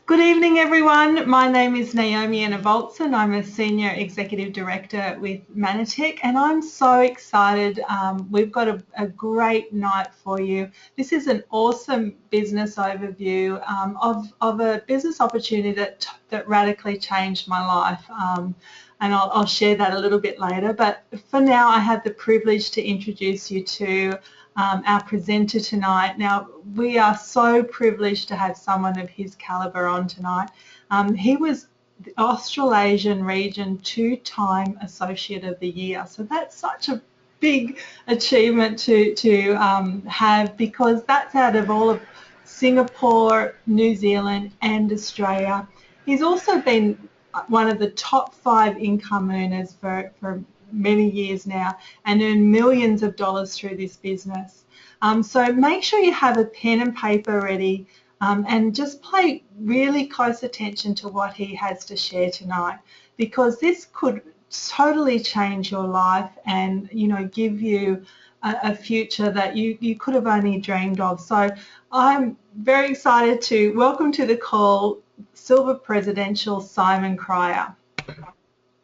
Good evening, everyone. My name is Naomi Anna Voltson. I'm a Senior Executive Director with Manatech, and I'm so excited. We've got a great night for you. This is an awesome business overview of a business opportunity that radically changed my life. And I'll share that a little bit later. But for now, I have the privilege to introduce you to our presenter tonight. Now, we are so privileged to have someone of his caliber on tonight. He was the Australasian Region two-time Associate of the Year. So that's such a big achievement to have, because that's out of all of Singapore, New Zealand and Australia. He's also been one of the top 5 income earners for many years now, and earn millions of dollars through this business. So make sure you have a pen and paper ready, and just pay really close attention to what he has to share tonight, because this could totally change your life and give you a future that you could have only dreamed of. So I'm very excited to welcome to the call Silver Presidential Simon Cryer.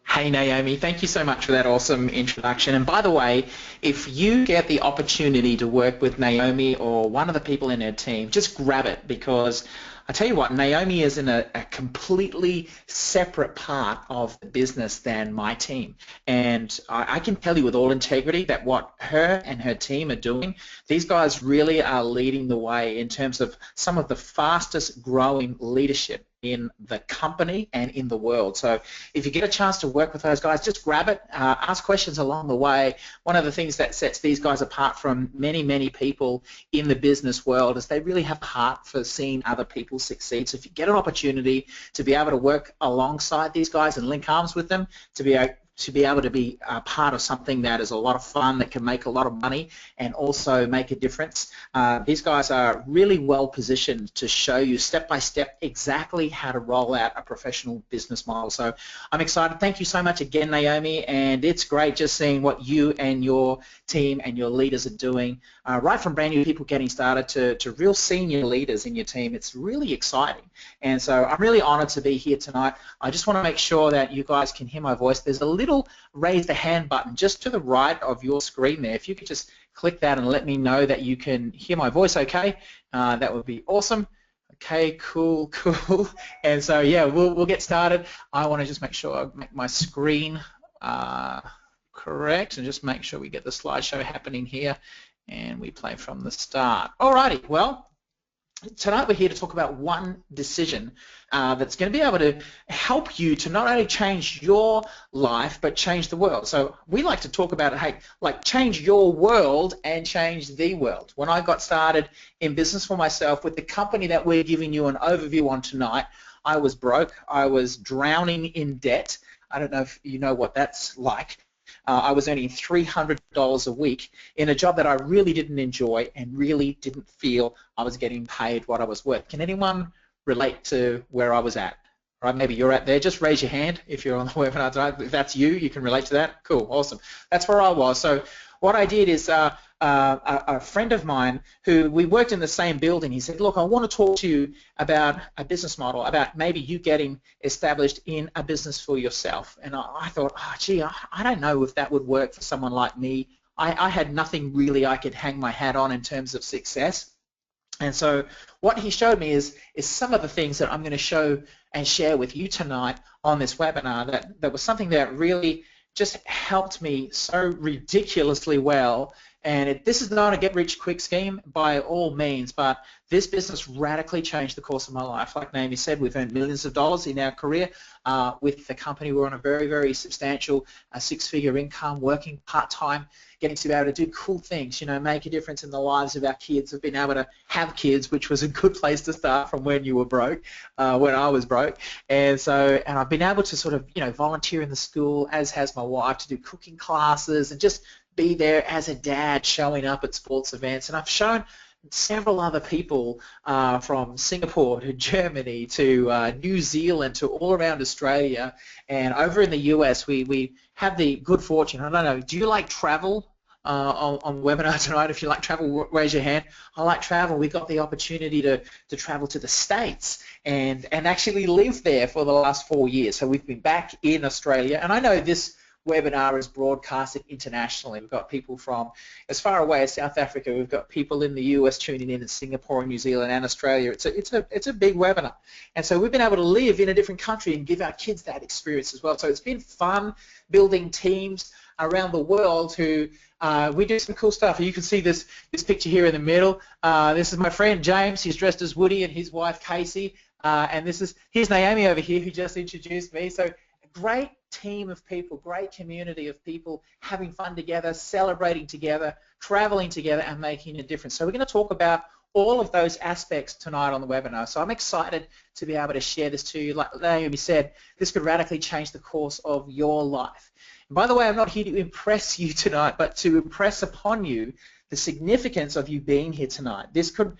Hey Naomi, thank you so much for that awesome introduction. And by the way, if you get the opportunity to work with Naomi or one of the people in her team, just grab it, because I tell you what, Naomi is in a completely separate part of the business than my team. And I can tell you with all integrity that what her and her team are doing, these guys really are leading the way in terms of some of the fastest growing leadership in the company and in the world. So if you get a chance to work with those guys, just grab it, ask questions along the way. One of the things that sets these guys apart from many, many people in the business world is they really have a heart for seeing other people succeed. So if you get an opportunity to be able to work alongside these guys and link arms with them, to be able to be a part of something that is a lot of fun, that can make a lot of money and also make a difference. These guys are really well positioned to show you step by step exactly how to roll out a professional business model. So I'm excited. Thank you so much again, Naomi, and it's great just seeing what you and your team and your leaders are doing, right from brand new people getting started to real senior leaders in your team. It's really exciting, and so I'm really honored to be here tonight. I just want to make sure that you guys can hear my voice. There's a little raise the hand button just to the right of your screen there. If you could just click that and let me know that you can hear my voice okay, that would be awesome. Okay, cool. And so yeah, we'll get started. I want to just make sure I make my screen correct and just make sure we get the slideshow happening here and we play from the start. Alrighty, well, tonight we're here to talk about one decision that's going to be able to help you to not only change your life but change the world. So we like to talk about it, hey, like change your world and change the world. When I got started in business for myself with the company that we're giving you an overview on tonight, I was broke. I was drowning in debt. I don't know if you know what that's like. I was earning $300 a week in a job that I really didn't enjoy and really didn't feel I was getting paid what I was worth. Can anyone relate to where I was at? Right, maybe you're at there. Just raise your hand if you're on the webinar tonight. If that's you, you can relate to that. Cool, awesome. That's where I was. So what I did is a friend of mine who we worked in the same building, he said, look, I want to talk to you about a business model, about maybe you getting established in a business for yourself. And I thought, oh, gee, I don't know if that would work for someone like me. I had nothing really I could hang my hat on in terms of success. And so what he showed me is some of the things that I'm going to show and share with you tonight on this webinar that was something that really just helped me so ridiculously well. And this is not a get-rich-quick scheme by all means, but this business radically changed the course of my life. Like Naomi said, we've earned millions of dollars in our career with the company. We're on a very, very substantial 6-figure income, working part-time, getting to be able to do cool things, make a difference in the lives of our kids. We've been able to have kids, which was a good place to start from when you were broke, when I was broke. And I've been able to sort of, volunteer in the school, as has my wife, to do cooking classes and just be there as a dad showing up at sports events. And I've shown several other people from Singapore to Germany to New Zealand to all around Australia, and over in the US we have the good fortune, I don't know, do you like travel? on the webinar tonight. If you like travel, raise your hand. I like travel. We got the opportunity to travel to the States and actually live there for the last 4 years. So we've been back in Australia, and I know this webinar is broadcasted internationally. We've got people from as far away as South Africa. We've got people in the US tuning in Singapore and New Zealand and Australia. It's a big webinar, and so we've been able to live in a different country and give our kids that experience as well. So it's been fun building teams around the world who we do some cool stuff. You can see this picture here in the middle. This is my friend James. He's dressed as Woody, and his wife Casey. And here's Naomi over here who just introduced me. So a great team of people, great community of people having fun together, celebrating together, traveling together, and making a difference. So we're going to talk about all of those aspects tonight on the webinar. So I'm excited to be able to share this to you. Like Naomi said, this could radically change the course of your life. And by the way, I'm not here to impress you tonight, but to impress upon you the significance of you being here tonight. This could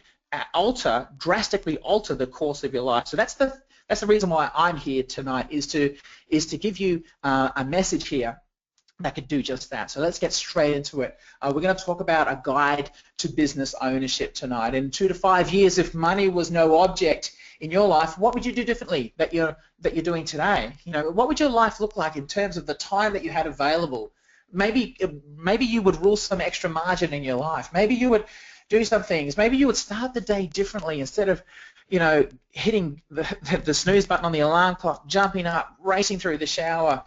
drastically alter the course of your life. So that's the reason why I'm here tonight, is to give you a message here that could do just that. So let's get straight into it. We're going to talk about a guide to business ownership tonight. In 2 to 5 years, if money was no object in your life, what would you do differently that you're doing today? You know, what would your life look like in terms of the time that you had available? Maybe you would rule some extra margin in your life. Maybe you would do some things. Maybe you would start the day differently instead of, you know, hitting the snooze button on the alarm clock, jumping up, racing through the shower,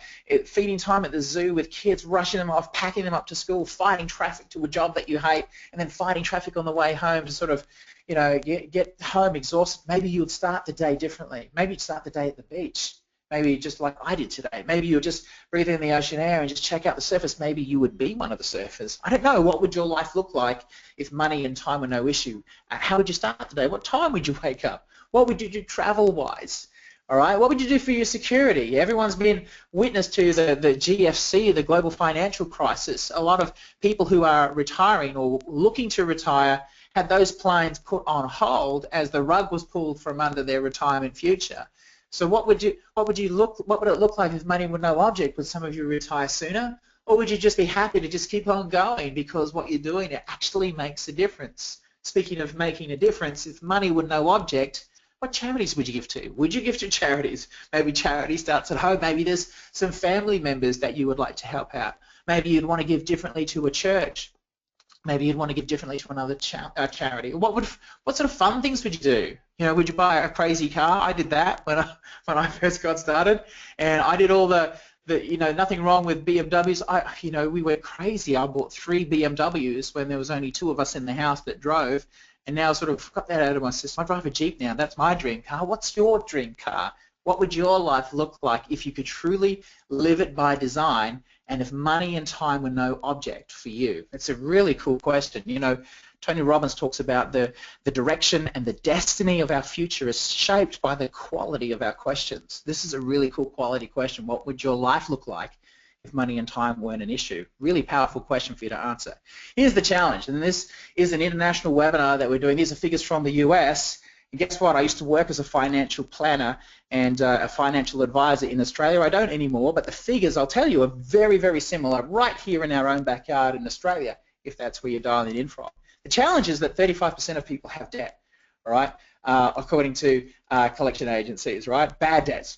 feeding time at the zoo with kids, rushing them off, packing them up to school, fighting traffic to a job that you hate, and then fighting traffic on the way home to sort of, you know, get home exhausted. Maybe you would start the day differently. Maybe you'd start the day at the beach. Maybe just like I did today. Maybe you would just breathe in the ocean air and just check out the surface. Maybe you would be one of the surfers. I don't know. What would your life look like if money and time were no issue? How would you start the day? What time would you wake up? What would you do travel-wise? All right. What would you do for your security? Everyone's been witness to the GFC, the global financial crisis. A lot of people who are retiring or looking to retire had those plans put on hold as the rug was pulled from under their retirement future. So what would it look like if money were no object? Would some of you retire sooner? Or would you just be happy to just keep on going because what you're doing, it actually makes a difference? Speaking of making a difference, if money were no object, what charities would you give to? Would you give to charities? Maybe charity starts at home. Maybe there's some family members that you would like to help out. Maybe you'd want to give differently to a church. Maybe you'd want to give differently to another charity. What sort of fun things would you do? You know, would you buy a crazy car? I did that when I first got started, and I did all the you know, nothing wrong with BMWs. We went crazy. I bought 3 BMWs when there was only 2 of us in the house that drove, and now sort of got that out of my system. I drive a Jeep now. That's my dream car. What's your dream car? What would your life look like if you could truly live it by design and if money and time were no object for you? It's a really cool question. You know, Tony Robbins talks about the direction and the destiny of our future is shaped by the quality of our questions. This is a really cool quality question. What would your life look like if money and time weren't an issue? Really powerful question for you to answer. Here's the challenge, and this is an international webinar that we're doing. These are figures from the US. And guess what? I used to work as a financial planner and a financial advisor in Australia. I don't anymore, but the figures, I'll tell you, are very, very similar right here in our own backyard in Australia, if that's where you're dialing in from. The challenge is that 35% of people have debt, all right, according to collection agencies, right? Bad debts.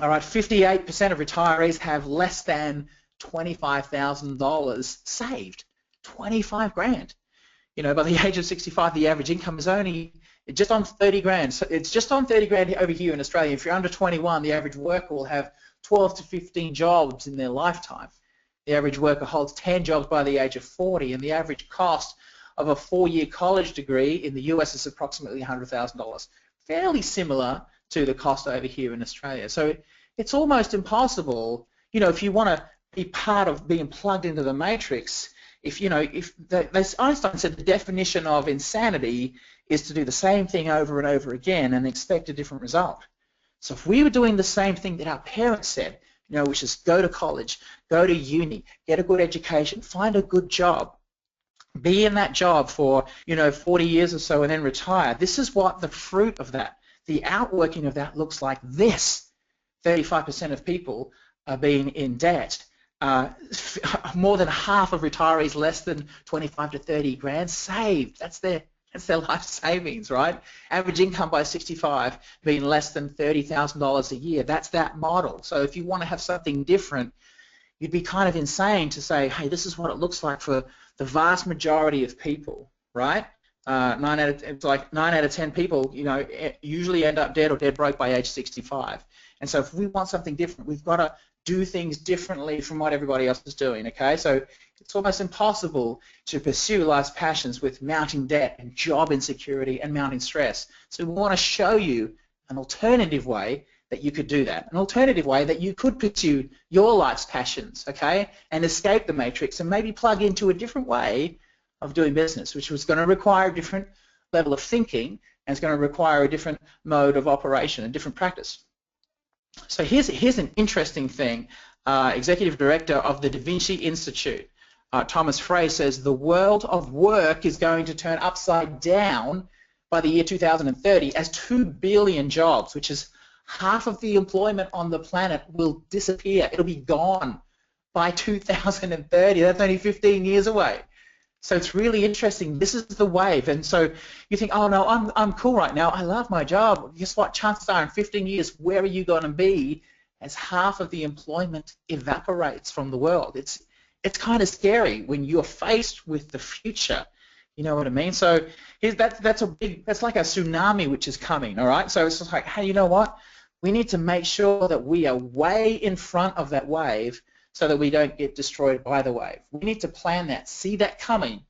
All right, 58% of retirees have less than $25,000 saved. 25 grand. You know, by the age of 65, the average income is only just on 30 grand. So it's just on 30 grand over here in Australia. If you're under 21, the average worker will have 12 to 15 jobs in their lifetime. The average worker holds 10 jobs by the age of 40, and the average cost of a 4-year college degree in the US is approximately $100,000. Fairly similar to the cost over here in Australia. So it's almost impossible, you know, if you want to be part of being plugged into the matrix. Einstein said the definition of insanity is to do the same thing over and over again and expect a different result. So if we were doing the same thing that our parents said, you know, which is go to college, go to uni, get a good education, find a good job, be in that job for, you know, 40 years or so and then retire. This is what the fruit of that, the outworking of that looks like this. 35% of people are being in debt. more than half of retirees less than 25 to 30 grand saved. That's their life savings, right? Average income by 65 being less than $30,000 a year. That's that model. So if you want to have something different, you'd be kind of insane to say, hey, this is what it looks like for the vast majority of people, right? 9 out of 10 people, usually end up dead or dead broke by age 65. And so if we want something different, we've got to do things differently from what everybody else is doing, okay? So it's almost impossible to pursue life's passions with mounting debt and job insecurity and mounting stress. So we want to show you an alternative way that you could do that, an alternative way that you could pursue your life's passions, okay, and escape the matrix and maybe plug into a different way of doing business, which was going to require a different level of thinking and it's going to require a different mode of operation and different practice. So here's an interesting thing. Executive Director of the Da Vinci Institute, Thomas Frey, says the world of work is going to turn upside down by the year 2030 as 2 billion jobs, which is half of the employment on the planet, will disappear. It'll be gone by 2030. That's only 15 years away. So it's really interesting. This is the wave. And so you think, oh, no, I'm cool right now. I love my job. Guess what? Chances are in 15 years, where are you going to be as half of the employment evaporates from the world? It's kind of scary when you're faced with the future. You know what I mean? So that's like a tsunami which is coming, all right? So it's just like, hey, you know what? We need to make sure that we are way in front of that wave so that we don't get destroyed by the wave. We need to plan that, see that coming,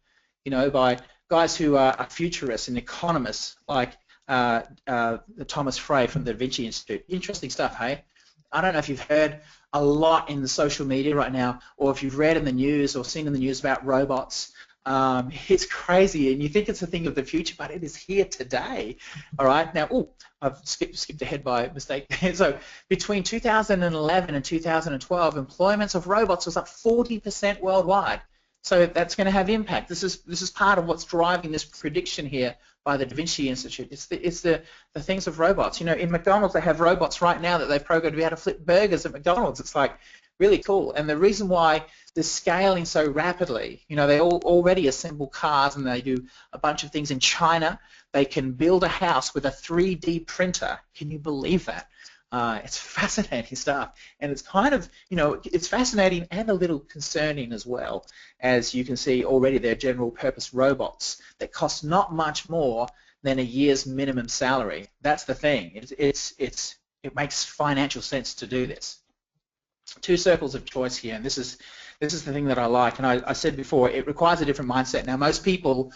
by guys who are futurists and economists like Thomas Frey from the Da Vinci Institute. Interesting stuff, hey? I don't know if you've heard a lot in the social media right now, or if you've read in the news or seen in the news about robots. It's crazy, and you think it's a thing of the future, but it is here today. All right, now, I've skipped ahead by mistake. So between 2011 and 2012, employments of robots was up 40% worldwide. So that's going to have impact. This is part of what's driving this prediction here by the Da Vinci Institute. It's the things of robots. In McDonald's they have robots right now that they've programmed to be able to flip burgers at McDonald's. It's like really cool. And the reason why they're scaling so rapidly, they already assemble cars and they do a bunch of things in China. They can build a house with a 3D printer. Can you believe that? It's fascinating stuff. And it's kind of, it's fascinating and a little concerning as well. As you can see already, they're general purpose robots that cost not much more than a year's minimum salary. That's the thing. It makes financial sense to do this. 2 circles of choice here, and this is the thing that I like. And I said before, it requires a different mindset. Now, most people,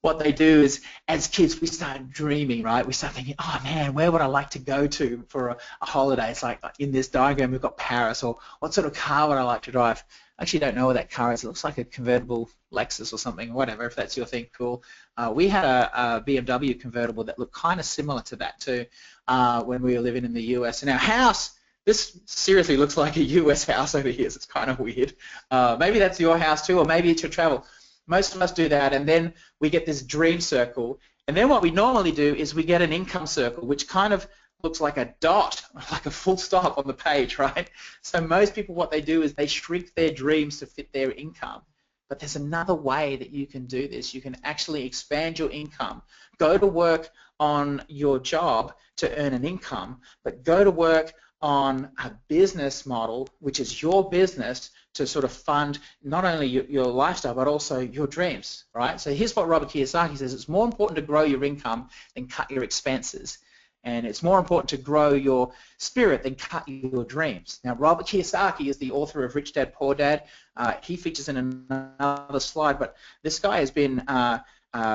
what they do is, as kids, we start dreaming, right? We start thinking, oh man, where would I like to go to for a holiday? It's like in this diagram we've got Paris, or what sort of car would I like to drive? I actually don't know what that car is. It looks like a convertible Lexus or something, whatever, if that's your thing, cool. We had a BMW convertible that looked kind of similar to that too when we were living in the US. And our house, this seriously looks like a US house over here, so it's kind of weird. Maybe that's your house too, or maybe it's your travel. Most of us do that, and then we get this dream circle, and then what we normally do is we get an income circle, which kind of looks like a dot, like a full stop on the page, right? So most people, what they do is they shrink their dreams to fit their income. But there's another way that you can do this. You can actually expand your income. Go to work on your job to earn an income, but go to work on a business model, which is your business, to sort of fund not only your lifestyle but also your dreams, right? So here's what Robert Kiyosaki says: it's more important to grow your income than cut your expenses, and it's more important to grow your spirit than cut your dreams. Now, Robert Kiyosaki is the author of Rich Dad, Poor Dad. He features in another slide, but this guy has been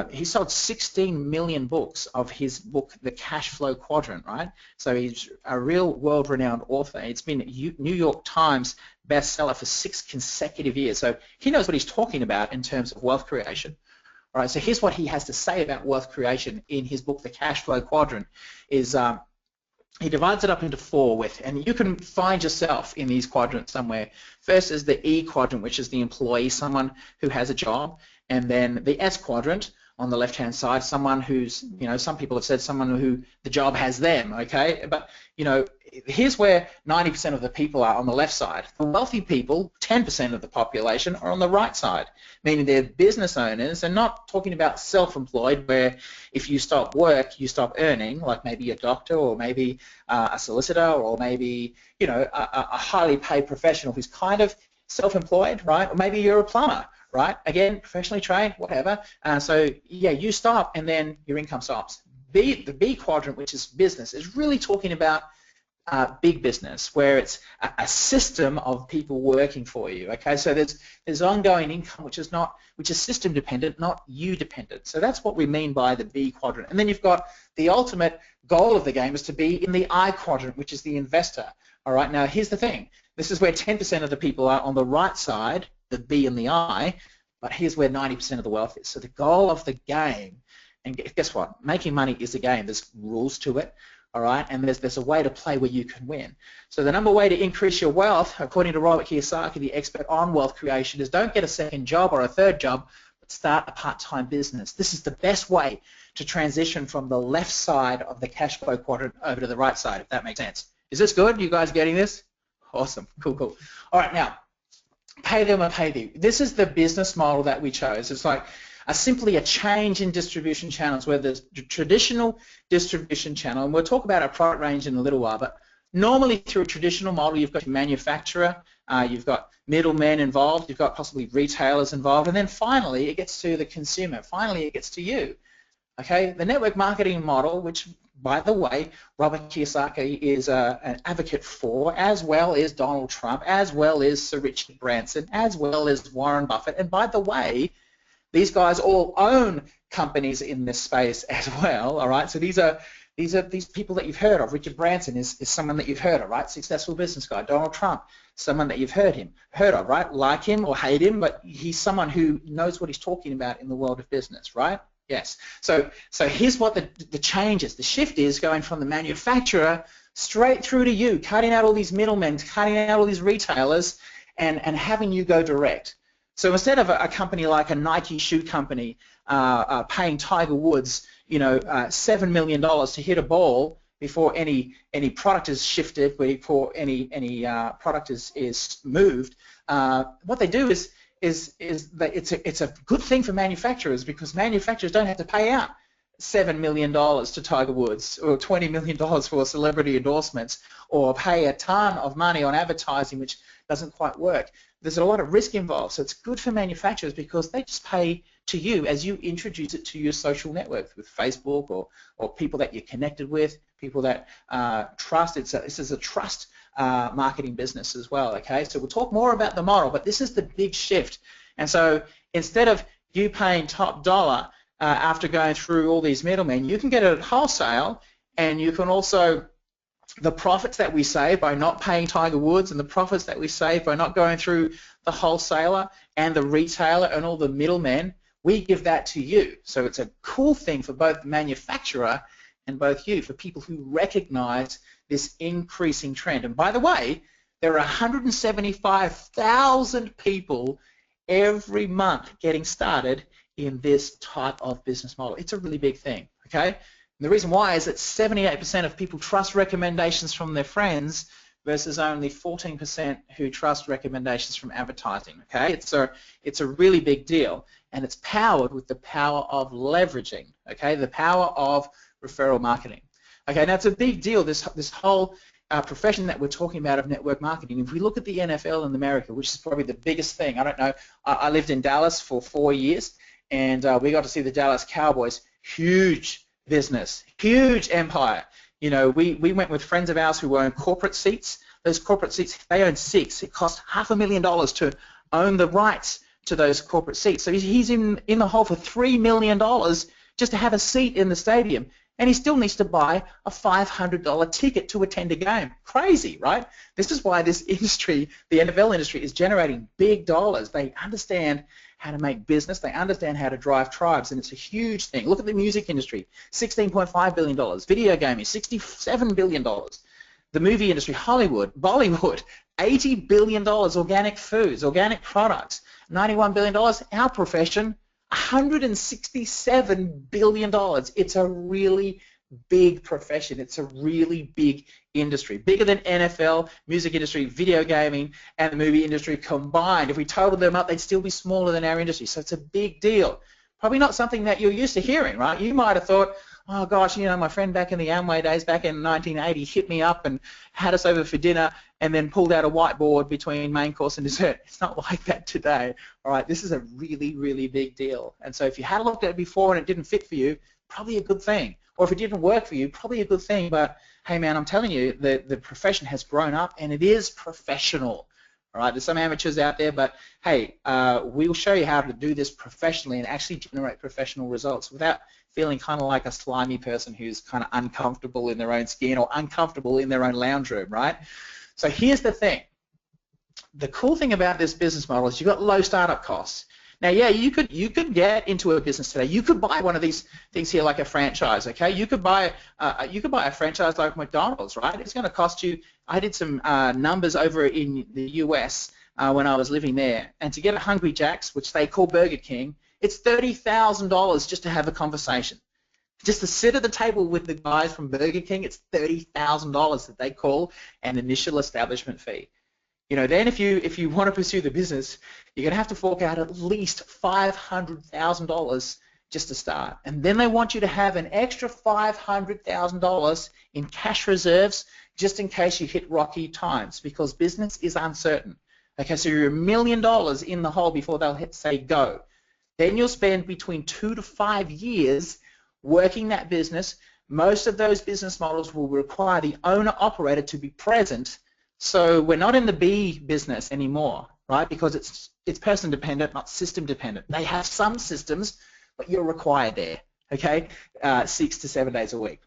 he sold 16 million books of his book, The Cash Flow Quadrant, right? So he's a real world-renowned author. It's been a New York Times bestseller for 6 consecutive years. So he knows what he's talking about in terms of wealth creation. All right, so here's what he has to say about wealth creation in his book, The Cash Flow Quadrant. He divides it up into 4 and you can find yourself in these quadrants somewhere. First is the E quadrant, which is the employee, someone who has a job. And then the S quadrant on the left-hand side, someone who's, some people have said someone who the job has them, okay? But, here's where 90% of the people are on the left side. The wealthy people, 10% of the population, are on the right side, meaning they're business owners, and not talking about self-employed, where if you stop work, you stop earning, like maybe a doctor or maybe a solicitor or maybe, you know, a highly paid professional who's kind of self-employed, right? Or maybe you're a plumber, right? Again, professionally trained, whatever. So yeah, you stop and then your income stops. The B quadrant, which is business, is really talking about big business, where it's a system of people working for you. Okay, so there's ongoing income, which is system dependent, not you dependent. So that's what we mean by the B quadrant. And then you've got the ultimate goal of the game is to be in the I quadrant, which is the investor. All right, now here's the thing. This is where 10% of the people are on the right side, the B and the I, but here's where 90% of the wealth is. So the goal of the game, and guess what? Making money is a game. There's rules to it. All right, and there's a way to play where you can win. So the number way to increase your wealth, according to Robert Kiyosaki, the expert on wealth creation, is don't get a second job or a third job, but start a part-time business. This is the best way to transition from the left side of the cash flow quadrant over to the right side, if that makes sense. Is this good? You guys getting this? Awesome. Cool, cool. All right, now, pay them or pay thee. This is the business model that we chose. It's like simply a change in distribution channels, where there's the traditional distribution channel, and we'll talk about our product range in a little while, but normally through a traditional model, you've got your manufacturer, you've got middlemen involved, you've got possibly retailers involved, and then finally it gets to the consumer. Finally it gets to you. Okay, the network marketing model, which, by the way, Robert Kiyosaki is an advocate for, as well as Donald Trump, as well as Sir Richard Branson, as well as Warren Buffett, and by the way, these guys all own companies in this space as well, all right? So these are people that you've heard of. Richard Branson is someone that you've heard of, right? Successful business guy. Donald Trump, someone that you've heard of, right? Like him or hate him, but he's someone who knows what he's talking about in the world of business, right? Yes. So here's what the change is. The shift is going from the manufacturer straight through to you, cutting out all these middlemen, cutting out all these retailers, and having you go direct. So instead of a company like a Nike shoe company paying Tiger Woods, you know, $7 million to hit a ball before any product is shifted, before any product is moved, what they do is that it's a good thing for manufacturers, because manufacturers don't have to pay out $7 million to Tiger Woods or $20 million for celebrity endorsements, or pay a ton of money on advertising, which doesn't quite work. There's a lot of risk involved, so it's good for manufacturers because they just pay to you as you introduce it to your social networks with Facebook or people that you're connected with, people that trust. This is a trust marketing business as well, okay? So we'll talk more about the model, but this is the big shift. And so instead of you paying top dollar after going through all these middlemen, you can get it at wholesale, and you can also, the profits that we save by not paying Tiger Woods, and the profits that we save by not going through the wholesaler and the retailer and all the middlemen, we give that to you. So it's a cool thing for both the manufacturer and both you, for people who recognize this increasing trend. And by the way, there are 175,000 people every month getting started in this type of business model. It's a really big thing, okay? And the reason why is that 78% of people trust recommendations from their friends versus only 14% who trust recommendations from advertising, okay? It's a really big deal, and it's powered with the power of leveraging, okay? The power of referral marketing. Okay, now it's a big deal, this whole profession that we're talking about of network marketing. If we look at the NFL in America, which is probably the biggest thing, I don't know, I lived in Dallas for 4 years, and we got to see the Dallas Cowboys. Huge business, huge empire. You know, we went with friends of ours who own corporate seats. Those corporate seats, they own 6. It cost $500,000 to own the rights to those corporate seats. So he's in the hole for $3 million just to have a seat in the stadium. And he still needs to buy a $500 ticket to attend a game. Crazy, right? This is why this industry, the NFL industry, is generating big dollars. They understand how to make business. They understand how to drive tribes, and it's a huge thing. Look at the music industry, $16.5 billion. Video gaming, $67 billion. The movie industry, Hollywood, Bollywood, $80 billion. Organic foods, organic products, $91 billion. Our profession, $167 billion. It's a really big profession. It's a really big industry, bigger than NFL, music industry, video gaming, and the movie industry combined. If we totaled them up, they'd still be smaller than our industry. So it's a big deal. Probably not something that you're used to hearing, right? You might have thought, oh gosh, you know, my friend back in the Amway days, back in 1980, hit me up and had us over for dinner and then pulled out a whiteboard between main course and dessert. It's not like that today. All right, this is a really, really big deal. And so if you had looked at it before and it didn't fit for you, probably a good thing. Or if it didn't work for you, probably a good thing. But hey man, I'm telling you, the profession has grown up and it is professional. All right, there's some amateurs out there, but hey, we'll show you how to do this professionally and actually generate professional results without feeling kind of like a slimy person who's kind of uncomfortable in their own skin or uncomfortable in their own lounge room, right? So here's the thing. The cool thing about this business model is you've got low startup costs. Now, yeah, you could get into a business today. You could buy one of these things here, like a franchise. Okay, you could buy a franchise like McDonald's, right? It's going to cost you. I did some numbers over in the US when I was living there, and to get a Hungry Jack's, which they call Burger King, it's $30,000 just to have a conversation. Just to sit at the table with the guys from Burger King, it's $30,000 that they call an initial establishment fee. You know, then if you want to pursue the business, you're going to have to fork out at least $500,000 just to start. And then they want you to have an extra $500,000 in cash reserves just in case you hit rocky times, because business is uncertain. Okay, so you're $1 million in the hole before they'll say go. Then you'll spend between 2 to 5 years working that business. Most of those business models will require the owner-operator to be present. So we're not in the B business anymore, right? Because it's person dependent, not system dependent. They have some systems, but you're required there, okay? 6 to 7 days a week.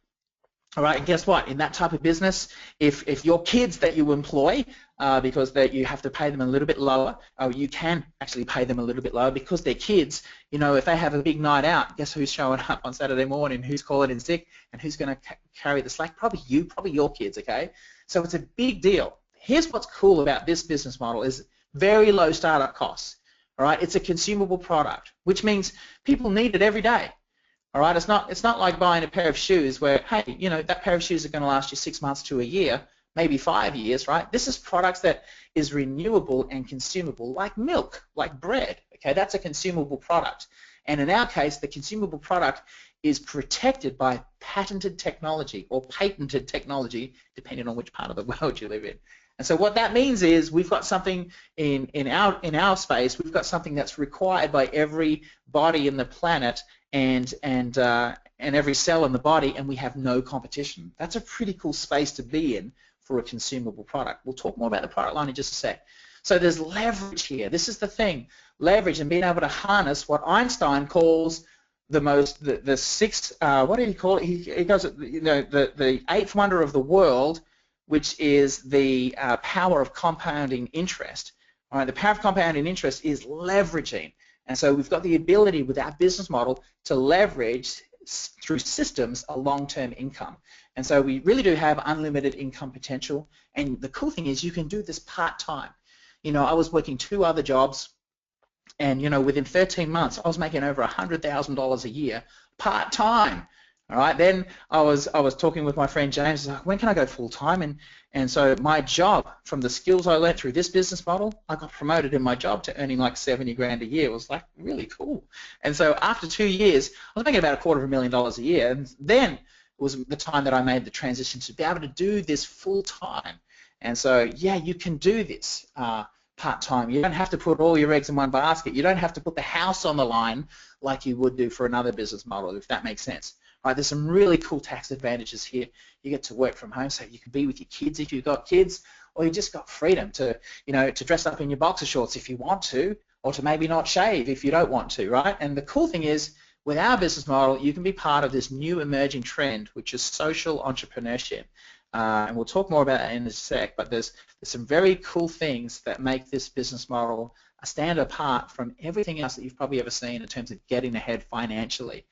All right, and guess what? In that type of business, if your kids that you employ, because you have to pay them a little bit lower, you can actually pay them a little bit lower because they're kids. You know, if they have a big night out, guess who's showing up on Saturday morning? Who's calling in sick? And who's going to carry the slack? Probably you, probably your kids, okay? So it's a big deal. Here's what's cool about this business model is very low startup costs. All right, it's a consumable product, which means people need it every day. All right, it's not like buying a pair of shoes where, hey, you know, that pair of shoes are going to last you 6 months to a year, maybe 5 years, right? This is products that is renewable and consumable, like milk, like bread. Okay, that's a consumable product. And in our case, the consumable product is protected by patented technology or patented technology, depending on which part of the world you live in. And so what that means is we've got something in our space, we've got something that's required by every body in the planet and every cell in the body, and we have no competition. That's a pretty cool space to be in for a consumable product. We'll talk more about the product line in just a sec. So there's leverage here. This is the thing, leverage and being able to harness what Einstein calls the sixth, what did he call it? He goes, you know, the eighth wonder of the world, which is the power of compounding interest. All right, the power of compounding interest is leveraging. And so we've got the ability with our business model to leverage through systems a long-term income. And so we really do have unlimited income potential. And the cool thing is you can do this part-time. You know, I was working 2 other jobs, and, you know, within 13 months, I was making over $100,000 a year part-time. All right, then I was talking with my friend James, like, when can I go full-time? And so my job, from the skills I learned through this business model, I got promoted in my job to earning like 70 grand a year. It was like really cool. And so after 2 years, I was making about $250,000 a year, and then it was the time that I made the transition to be able to do this full-time. And so, yeah, you can do this part-time. You don't have to put all your eggs in one basket. You don't have to put the house on the line like you would do for another business model, if that makes sense. Right, there's some really cool tax advantages here. You get to work from home, so you can be with your kids if you've got kids, or you just got freedom to, you know, to dress up in your boxer shorts if you want to, or to maybe not shave if you don't want to, right? And the cool thing is, with our business model, you can be part of this new emerging trend, which is social entrepreneurship. And we'll talk more about that in a sec, but there's some very cool things that make this business model stand apart from everything else that you've probably ever seen in terms of getting ahead financially.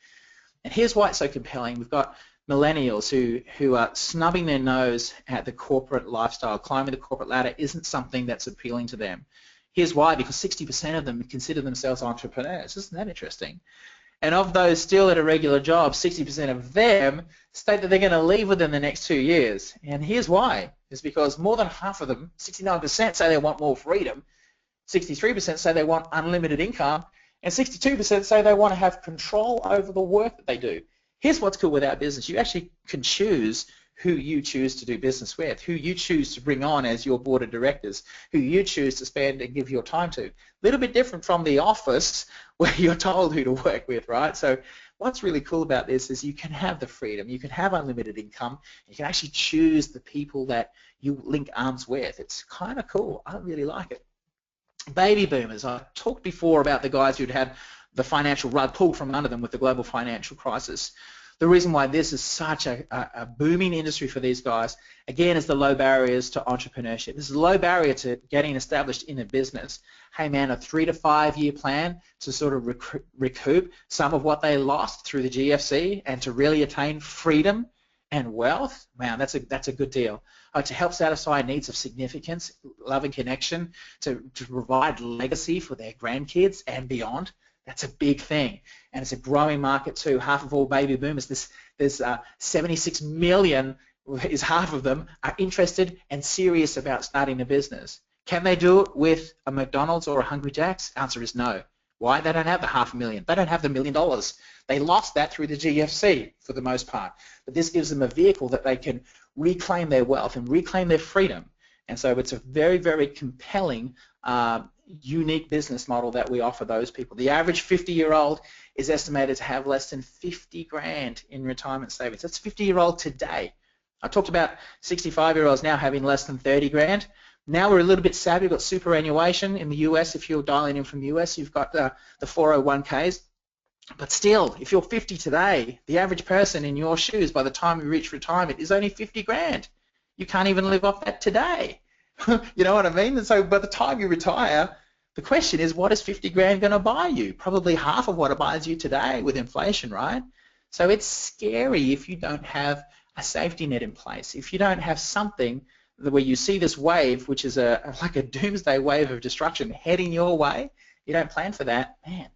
And here's why it's so compelling. We've got millennials who are snubbing their nose at the corporate lifestyle. Climbing the corporate ladder isn't something that's appealing to them. Here's why, because 60% of them consider themselves entrepreneurs. Isn't that interesting? And of those still at a regular job, 60% of them state that they're going to leave within the next 2 years. And here's why. It's because more than half of them, 69%, say they want more freedom, 63% say they want unlimited income, and 62% say they want to have control over the work that they do. Here's what's cool with our business. You actually can choose who you choose to do business with, who you choose to bring on as your board of directors, who you choose to spend and give your time to. A little bit different from the office where you're told who to work with, right? So what's really cool about this is you can have the freedom, you can have unlimited income, you can actually choose the people that you link arms with. It's kind of cool. I really like it. Baby boomers. I talked before about the guys who'd had the financial rug pulled from under them with the global financial crisis. The reason why this is such a booming industry for these guys, again, is the low barriers to entrepreneurship. This is a low barrier to getting established in a business. Hey man, a 3 to 5 year plan to sort of recoup some of what they lost through the GFC and to really attain freedom and wealth, man, that's a good deal. To help satisfy needs of significance, love and connection, to provide legacy for their grandkids and beyond, that's a big thing. And it's a growing market too. Half of all baby boomers, there's 76 million, is half of them, are interested and serious about starting a business. Can they do it with a McDonald's or a Hungry Jack's? Answer is no. Why? They don't have the $500,000. They don't have the $1 million. They lost that through the GFC for the most part. But this gives them a vehicle that they can reclaim their wealth and reclaim their freedom. And so it's a very, very compelling, unique business model that we offer those people. The average 50-year-old is estimated to have less than 50 grand in retirement savings. That's 50-year-old today. I talked about 65-year-olds now having less than 30 grand. Now we're a little bit savvy. We've got superannuation in the US. If you're dialing in from the US, you've got the 401ks. But still, if you're 50 today, the average person in your shoes by the time you reach retirement is only 50 grand. You can't even live off that today. You know what I mean? And so by the time you retire, the question is, what is 50 grand going to buy you? Probably half of what it buys you today with inflation, right? So it's scary if you don't have a safety net in place, if you don't have something where you see this wave, which is like a doomsday wave of destruction heading your way, you don't plan for that, man,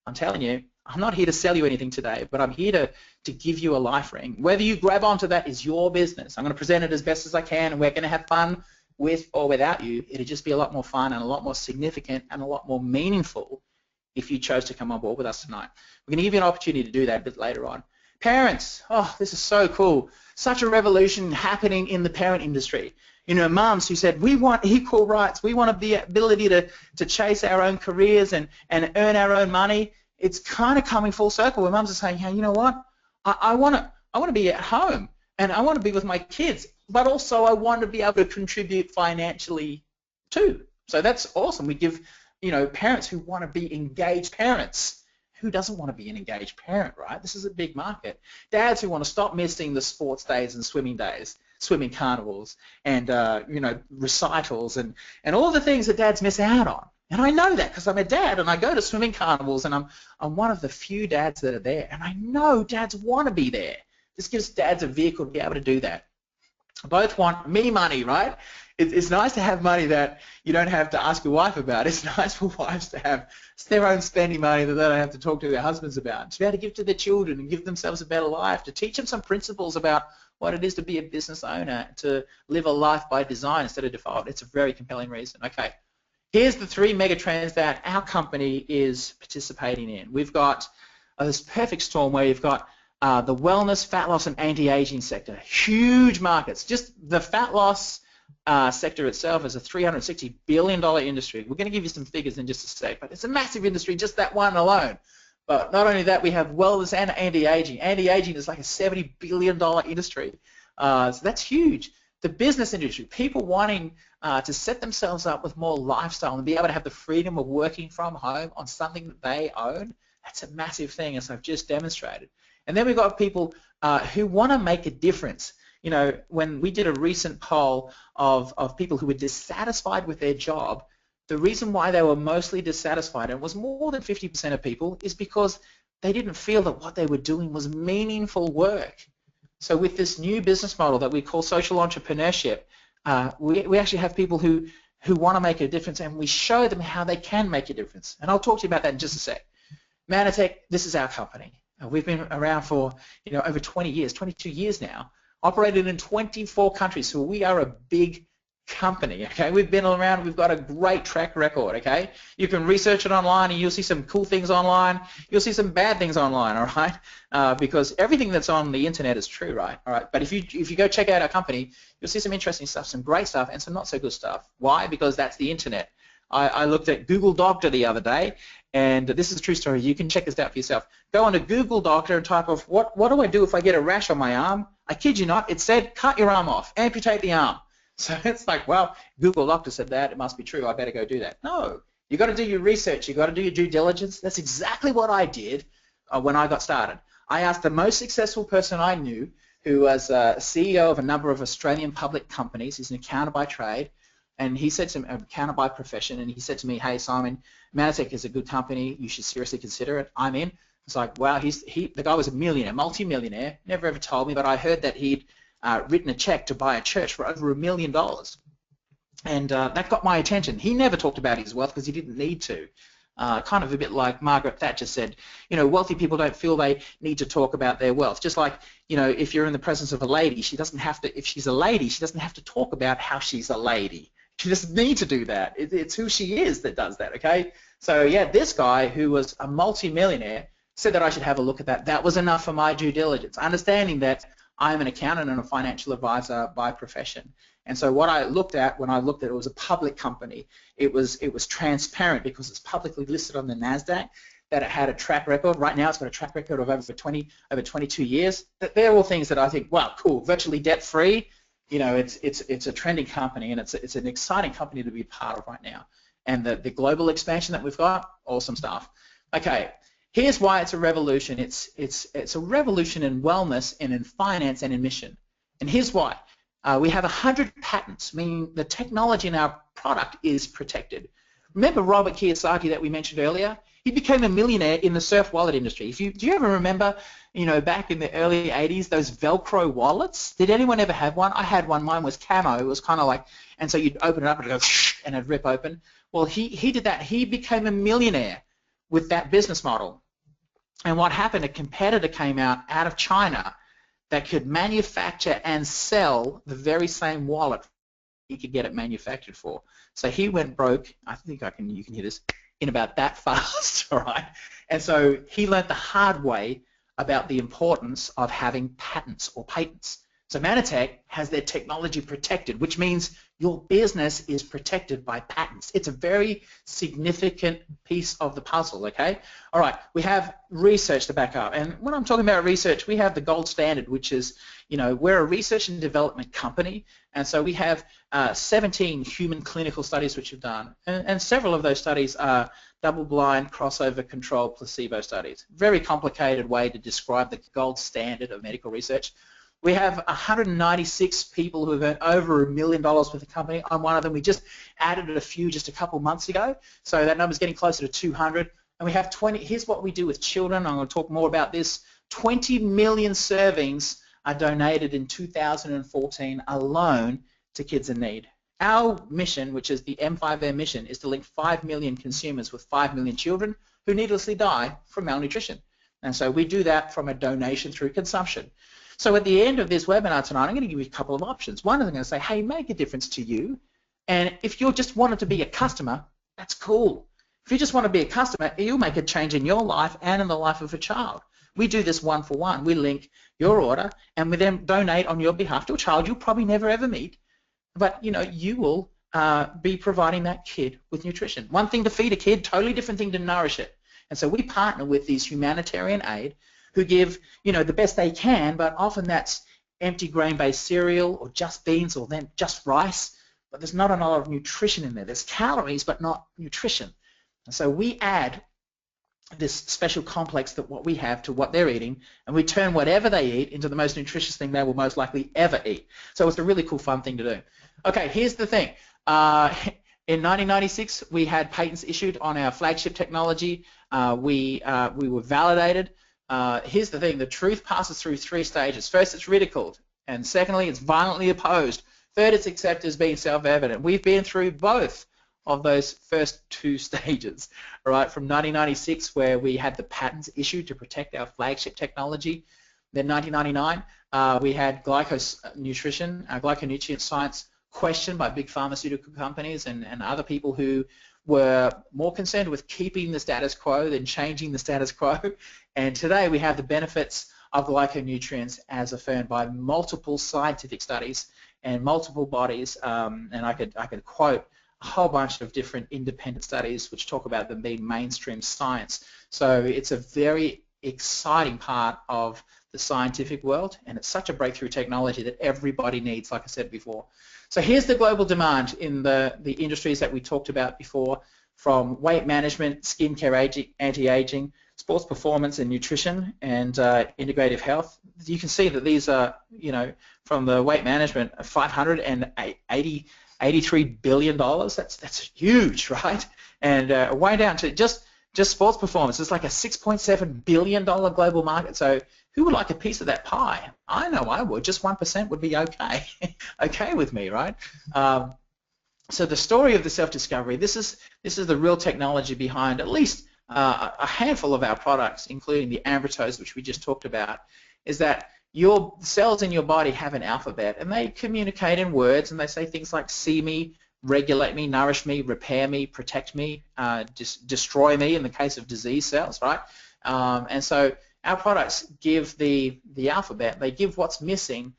I'm telling you, I'm not here to sell you anything today, but I'm here to give you a life ring. Whether you grab onto that is your business. I'm going to present it as best as I can, and we're going to have fun with or without you. It'll just be a lot more fun and a lot more significant and a lot more meaningful if you chose to come on board with us tonight. We're going to give you an opportunity to do that a bit later on. Parents, oh, this is so cool. Such a revolution happening in the parent industry. You know, mums who said, we want equal rights, we want the ability to chase our own careers and earn our own money. It's kind of coming full circle where mums are saying, hey, you know what, I want to be at home and I want to be with my kids, but also I want to be able to contribute financially too. So that's awesome. We give, you know, parents who want to be engaged parents. Who doesn't want to be an engaged parent, right? This is a big market. Dads who want to stop missing the sports days and swimming days, swimming carnivals, and you know, recitals, and all the things that dads miss out on. And I know that because I'm a dad, and I go to swimming carnivals, and I'm one of the few dads that are there, and I know dads want to be there. This gives dads a vehicle to be able to do that. Both want me money, right? It's nice to have money that you don't have to ask your wife about. It's nice for wives to have their own spending money that they don't have to talk to their husbands about, to be able to give to their children and give themselves a better life, to teach them some principles about what it is to be a business owner, to live a life by design instead of default. It's a very compelling reason. Okay, here's the 3 mega trends that our company is participating in. We've got this perfect storm where you've got the wellness, fat loss, and anti-aging sector. Huge markets. Just the fat loss sector itself is a $360 billion industry. We're going to give you some figures in just a sec, but it's a massive industry, just that one alone. But not only that, we have wellness and anti-aging. Anti-aging is like a $70 billion industry. So that's huge. The business industry, people wanting to set themselves up with more lifestyle and be able to have the freedom of working from home on something that they own, that's a massive thing, as I've just demonstrated. And then we've got people who want to make a difference. You know, when we did a recent poll of people who were dissatisfied with their job, the reason why they were mostly dissatisfied, and it was more than 50% of people, is because they didn't feel that what they were doing was meaningful work. So with this new business model that we call social entrepreneurship, we actually have people who want to make a difference, and we show them how they can make a difference. And I'll talk to you about that in just a sec. Mannatech, this is our company. We've been around for over 20 years, 22 years now, operated in 24 countries, so we are a big company, okay? We've been around, we've got a great track record, okay? You can research it online and you'll see some cool things online, you'll see some bad things online, all right? Because everything that's on the internet is true, right? All right, but if you go check out our company, you'll see some interesting stuff, some great stuff, and some not so good stuff. Why? Because that's the internet. I looked at Google Doctor the other day, and this is a true story. You can check this out for yourself. Go on to Google Doctor and type of what do I do if I get a rash on my arm? I kid you not, it said cut your arm off, amputate the arm. So it's like, well, Google Doctor said that, it must be true, I better go do that. No, you got to do your research, you got to do your due diligence. That's exactly what I did when I got started. I asked the most successful person I knew, who was CEO of a number of Australian public companies. He's an accountant by trade. And he said to me, accountant by profession, and he said to me, hey, Simon, Mannatech is a good company. You should seriously consider it. I'm in. It's like, wow, the guy was a millionaire, multi-millionaire, never ever told me, but I heard that he'd written a check to buy a church for over $1 million. And that got my attention. He never talked about his wealth because he didn't need to. Kind of a bit like Margaret Thatcher said, wealthy people don't feel they need to talk about their wealth. Just like, if you're in the presence of a lady, she doesn't have to, if she's a lady, she doesn't have to talk about how she's a lady. She doesn't need to do that. It's who she is that does that, okay? So, yeah, this guy who was a multi-millionaire said that I should have a look at that. That was enough for my due diligence, understanding that I'm an accountant and a financial advisor by profession. And so what I looked at when I looked at it was a public company. It was transparent because it's publicly listed on the NASDAQ, that it had a track record. Right now it's got a track record of over 22 years. They're all things that I think, wow, cool, virtually debt-free. It's a trending company, and it's an exciting company to be part of right now. And the global expansion that we've got, awesome stuff. Okay, here's why it's a revolution. It's a revolution in wellness and in finance and in mission. And here's why. We have 100 patents, meaning the technology in our product is protected. Remember Robert Kiyosaki that we mentioned earlier? He became a millionaire in the surf wallet industry. Do you ever remember, back in the early 80s, those Velcro wallets? Did anyone ever have one? I had one. Mine was camo. It was kind of like, and so you'd open it up and it'd go, and it'd rip open. Well, he did that. He became a millionaire with that business model. And what happened, a competitor came out of China that could manufacture and sell the very same wallet he could get it manufactured for. So he went broke. I think you can hear this, in about that fast, all right? And so he learned the hard way about the importance of having patents or patents. So Mannatech has their technology protected, which means your business is protected by patents. It's a very significant piece of the puzzle, okay? All right, we have research to back up. And when I'm talking about research, we have the gold standard, which is, we're a research and development company. And so we have 17 human clinical studies which we've done. And several of those studies are double-blind, crossover controlled placebo studies. Very complicated way to describe the gold standard of medical research. We have 196 people who have earned over $1 million with the company. I'm one of them. We just added a few just a couple months ago, so that number's getting closer to 200. And we have 20. Here's what we do with children. I'm going to talk more about this. 20 million servings are donated in 2014 alone to kids in need. Our mission, which is the M5M mission, is to link 5 million consumers with 5 million children who needlessly die from malnutrition. And so we do that from a donation through consumption. So at the end of this webinar tonight, I'm going to give you a couple of options. One is I'm going to say, hey, make a difference to you. And if you just wanted to be a customer, that's cool. If you just want to be a customer, you'll make a change in your life and in the life of a child. We do this one-for-one. We link your order, and we then donate on your behalf to a child you'll probably never ever meet. But, you will be providing that kid with nutrition. One thing to feed a kid, totally different thing to nourish it. And so we partner with these humanitarian aid who give, the best they can, but often that's empty grain-based cereal or just beans or then just rice, but there's not a lot of nutrition in there. There's calories, but not nutrition. And so we add this special complex that what we have to what they're eating, and we turn whatever they eat into the most nutritious thing they will most likely ever eat. So it's a really cool, fun thing to do. Okay, here's the thing. In 1996, we had patents issued on our flagship technology. We were validated. Here's the thing, the truth passes through 3 stages. First, it's ridiculed, and secondly, it's violently opposed. Third, it's accepted as being self-evident. We've been through both of those first 2 stages, all right, from 1996 where we had the patents issued to protect our flagship technology. Then 1999, we had glyconutrient science questioned by big pharmaceutical companies and other people who were more concerned with keeping the status quo than changing the status quo. And today we have the benefits of glyconutrients as affirmed by multiple scientific studies and multiple bodies, and I could quote a whole bunch of different independent studies which talk about them being mainstream science. So it's a very exciting part of the scientific world, and it's such a breakthrough technology that everybody needs, like I said before. So here's the global demand in the industries that we talked about before, from weight management, skincare, anti-aging, sports performance and nutrition, and integrative health. You can see that these are, from the weight management, $583 billion. That's huge, right? And way down to just sports performance. It's like a $6.7 billion global market. So who would like a piece of that pie? I know I would. Just 1% would be okay. Okay with me, right? So the story of the self-discovery, this is the real technology behind at least a handful of our products, including the Ambitose, which we just talked about, is that your cells in your body have an alphabet, and they communicate in words, and they say things like see me, regulate me, nourish me, repair me, protect me, destroy me in the case of disease cells, right? And so our products give the alphabet, they give what's missing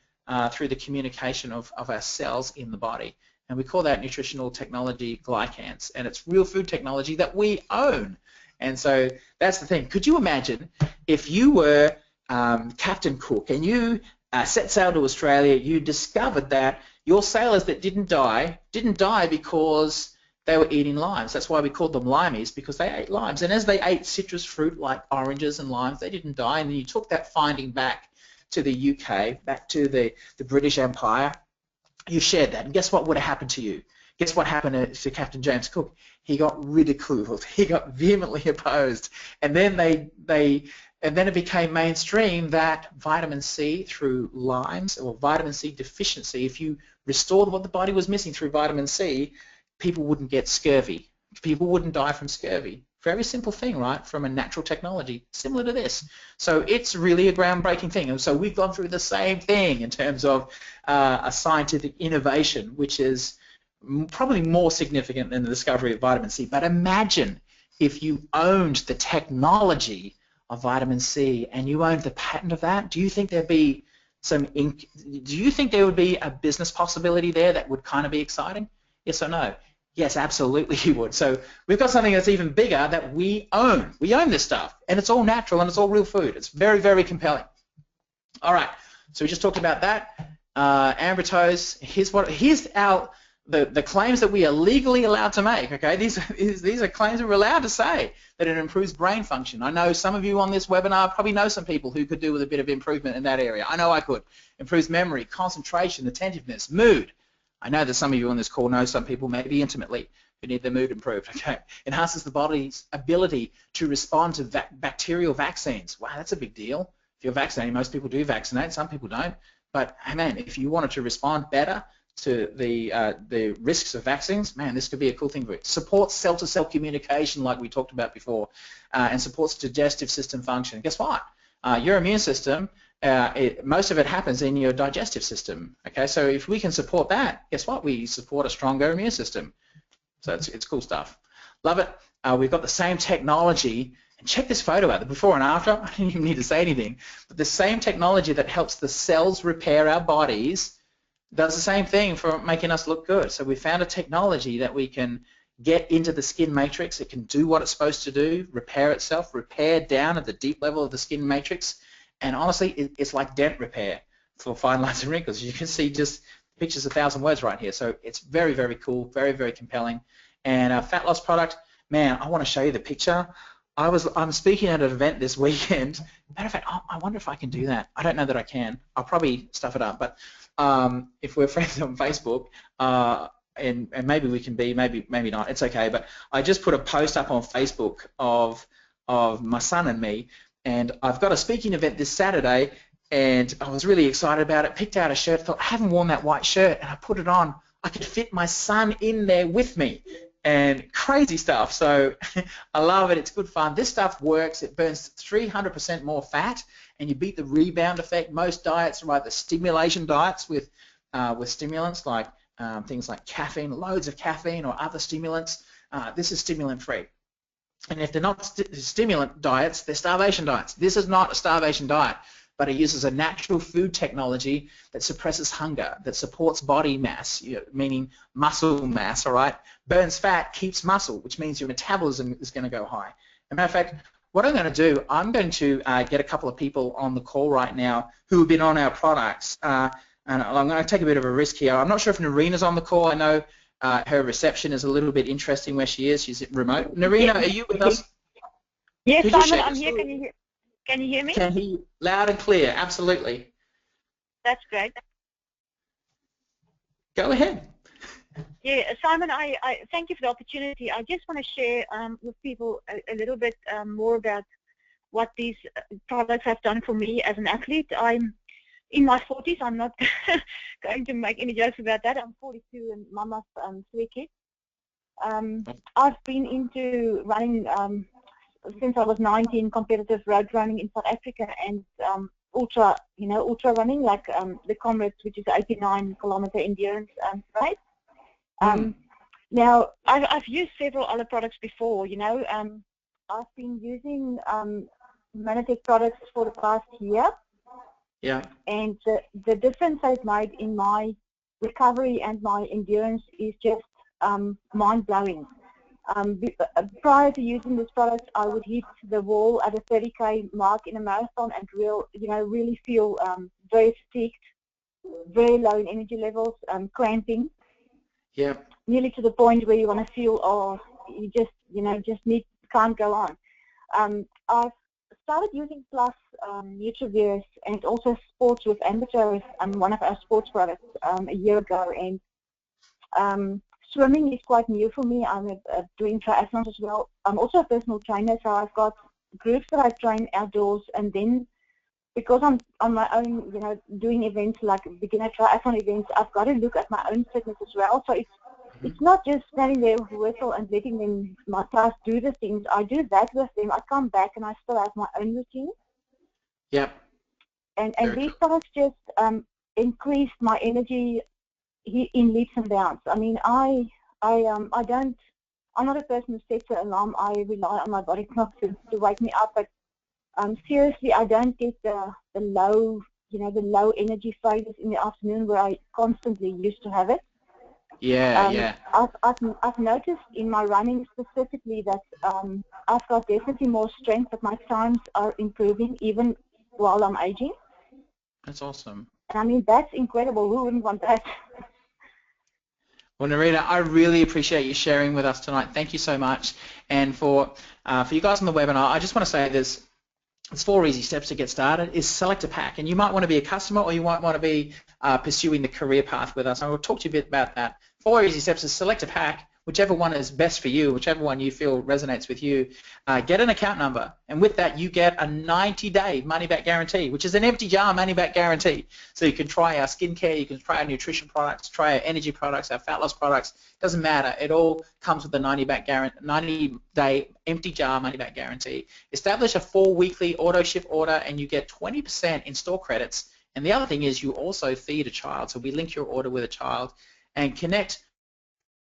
through the communication of our cells in the body. And we call that nutritional technology Glycans, and it's real food technology that we own. And so that's the thing. Could you imagine if you were Captain Cook and you set sail to Australia, you discovered that your sailors that didn't die because they were eating limes. That's why we called them limeys, because they ate limes. And as they ate citrus fruit like oranges and limes, they didn't die. And then you took that finding back to the UK, back to the British Empire. You shared that. And guess what would have happened to you? Guess what happened to Captain James Cook? He got ridiculed. He got vehemently opposed. And then it became mainstream that vitamin C through limes, or vitamin C deficiency, if you restored what the body was missing through vitamin C, people wouldn't get scurvy. People wouldn't die from scurvy. Very simple thing, right, from a natural technology, similar to this. So it's really a groundbreaking thing. And so we've gone through the same thing in terms of a scientific innovation, which is probably more significant than the discovery of vitamin C. But imagine if you owned the technology of vitamin C and you owned the patent of that. Do you think there'd be do you think there would be a business possibility there that would kind of be exciting? Yes or no? Yes, absolutely you would. So we've got something that's even bigger that we own. We own this stuff, and it's all natural and it's all real food. It's very, very compelling. All right, so we just talked about that. Ambitose, here's the claims that we are legally allowed to make. Okay, these are claims that we're allowed to say, that it improves brain function. I know some of you on this webinar probably know some people who could do with a bit of improvement in that area. I know I could. Improves memory, concentration, attentiveness, mood. I know that some of you on this call know some people maybe intimately who need their mood improved. Okay, enhances the body's ability to respond to bacterial vaccines. Wow, that's a big deal. If you're vaccinating, most people do vaccinate, some people don't. But hey, man, if you wanted to respond better to the risks of vaccines, man, this could be a cool thing for it. Supports cell-to-cell communication, like we talked about before, and supports digestive system function. Guess what? Your immune system, most of it happens in your digestive system. Okay, so if we can support that, guess what? We support a stronger immune system. So it's cool stuff. Love it. We've got the same technology. And check this photo out, the before and after. I didn't even need to say anything. But the same technology that helps the cells repair our bodies does the same thing for making us look good. So we found a technology that we can get into the skin matrix. It can do what it's supposed to do, repair itself, repair down at the deep level of the skin matrix. And honestly, it's like dent repair for fine lines and wrinkles. You can see just pictures 1,000 words right here. So it's very, very cool, very, very compelling. And our fat loss product, man, I want to show you the picture. I'm speaking at an event this weekend. Matter of fact, I wonder if I can do that. I don't know that I can. I'll probably stuff it up. But if we're friends on Facebook, and maybe we can be, maybe not. It's okay. But I just put a post up on Facebook of my son and me, and I've got a speaking event this Saturday, and I was really excited about it. Picked out a shirt. Thought I haven't worn that white shirt, and I put it on. I could fit my son in there with me. and crazy stuff. So I love it. It's good fun. This stuff works. It burns 300% more fat, and you beat the rebound effect. Most diets, right, the stimulation diets with stimulants like things like caffeine, loads of caffeine or other stimulants. This is stimulant-free. And if they're not stimulant diets, they're starvation diets. This is not a starvation diet, but it uses a natural food technology that suppresses hunger, that supports body mass, meaning muscle mass, all right? Burns fat, keeps muscle, which means your metabolism is going to go high. As a matter of fact, what I'm going to do, I'm going to get a couple of people on the call right now who have been on our products, and I'm going to take a bit of a risk here. I'm not sure if Narina's on the call. I know her reception is a little bit interesting where she is. She's remote. Narina, are you with us? Yes, Simon, I'm here. Can you hear me? Can hear you loud and clear. Absolutely. That's great. Go ahead. Yeah, Simon, I thank you for the opportunity. I just want to share with people a little bit more about what these products have done for me as an athlete. I'm in my 40s. I'm not going to make any jokes about that. I'm 42 and mama of 3 kids. I've been into running since I was 19, competitive road running in South Africa, and ultra running, like the Comrades, which is 89-kilometer endurance race. Now, I've used several other products before. I've been using Manatech products for the past year. Yeah. And the difference they've made in my recovery and my endurance is just mind-blowing. Prior to using this product, I would hit the wall at a 30K mark in a marathon and really feel very fatigued, very low in energy levels, cramping. Yeah. Nearly to the point where you want to feel, oh, you just can't go on. I've started using Plus Nutrivirus and also Sports with Ambertour, one of our sports products, a year ago, and swimming is quite new for me. I'm doing triathlons as well. I'm also a personal trainer, so I've got groups that I train outdoors, and then because I'm on my own, doing events like beginner triathlon events, I've got to look at my own fitness as well. So it's not just standing there with whistle and letting them, my class, do the things. I do that with them. I come back and I still have my own routine. Yep. And these products just increased my energy in leaps and bounds. I mean, I'm not a person who sets an alarm. I rely on my body clock to wake me up, but seriously, I don't get the low energy phases in the afternoon where I constantly used to have it. Yeah, I've noticed in my running specifically that I've got definitely more strength, but my times are improving even while I'm aging. That's awesome. And I mean, that's incredible. Who wouldn't want that? Well, Narina, I really appreciate you sharing with us tonight. Thank you so much. And for you guys on the webinar, I just want to say there's 4 easy steps to get started. Is select a pack, and you might want to be a customer or you might want to be pursuing the career path with us. I will talk to you a bit about that. 4 easy steps is select a pack, whichever one is best for you, whichever one you feel resonates with you. Get an account number, and with that you get a 90-day money-back guarantee, which is an empty jar money-back guarantee. So you can try our skincare, you can try our nutrition products, try our energy products, our fat loss products. Doesn't matter. It all comes with a 90-day empty jar money-back guarantee. Establish a 4 weekly auto ship order, and you get 20% in store credits. And the other thing is you also feed a child. So we link your order with a child and connect.